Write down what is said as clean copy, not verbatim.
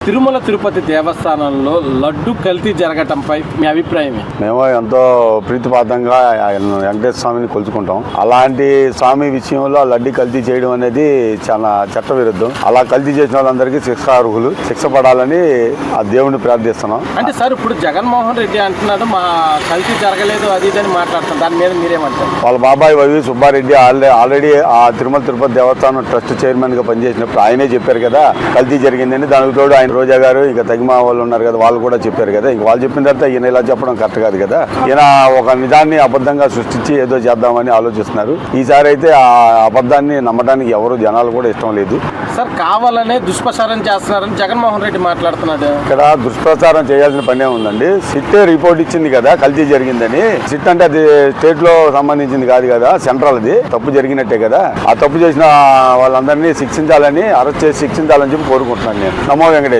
తిరుమల తిరుపతి దేవస్థానంలో లడ్డు కల్తీ జరగటంపై మీ అభిప్రాయం? మేము ఎంతో ప్రీతిపాతంగా వెంకటేశ్వర స్వామిని కొలుచుకుంటాం. అలాంటి స్వామి విషయంలో లడ్డు కల్తీ చేయడం అనేది చాలా చట్ట విరుద్ధం. అలా కల్తీ చేసిన వాళ్ళందరికీ శిక్షార్హులు, శిక్ష పడాలని ఆ దేవుడిని ప్రార్థిస్తున్నాం. అంటే సార్ ఇప్పుడు జగన్మోహన్ రెడ్డి అంటున్నాడు మా కల్తీ జరగలేదు అది ఇదని మాట్లాడుతున్నాం, దాని మీద మీరేమంటారు? వాళ్ళ బాబాయ్ వైవి సుబ్బారెడ్డి ఆల్రెడీ ఆ తిరుమల తిరుపతి దేవస్థానం ట్రస్ట్ చైర్మన్ గా పనిచేసినప్పుడు ఆయనే చెప్పారు కదా కల్తీ జరిగిందని. దానికి తోడు ఆయన రోజా గారు ఇంకా తగిమా వాళ్ళు ఉన్నారు కదా, వాళ్ళు కూడా చెప్పారు కదా. ఇంక వాళ్ళు చెప్పిన తర్వాత ఈయన ఇలా చెప్పడం కరెక్ట్ కాదు కదా. ఈయన ఒక నిజాన్ని అబద్ధంగా సృష్టించి ఏదో చేద్దామని ఆలోచిస్తున్నారు. ఈసారి అయితే ఆ అబద్ధాన్ని నమ్మడానికి ఎవరు జనాలు కూడా ఇష్టం లేదు. సార్ కావాలనే దుష్ప్రచారం చేస్తున్నారని జగన్మోహన్ రెడ్డి మాట్లాడుతున్నాడు. ఇక్కడ దుష్ప్రచారం చేయాల్సిన పనే ఉందండి. సిట్ రిపోర్ట్ ఇచ్చింది కదా కల్తీ జరిగిందని. సిట్ అంటే అది స్టేట్ లో సంబంధించింది కాదు కదా, సెంట్రల్ ది. తప్పు జరిగినట్టే కదా. ఆ తప్పు చేసిన వాళ్ళందరినీ శిక్షించాలని, అరెస్ట్ చేసి శిక్షించాలని చెప్పి కోరుకుంటున్నాను నేను. నమో వెంకటేశ్వర.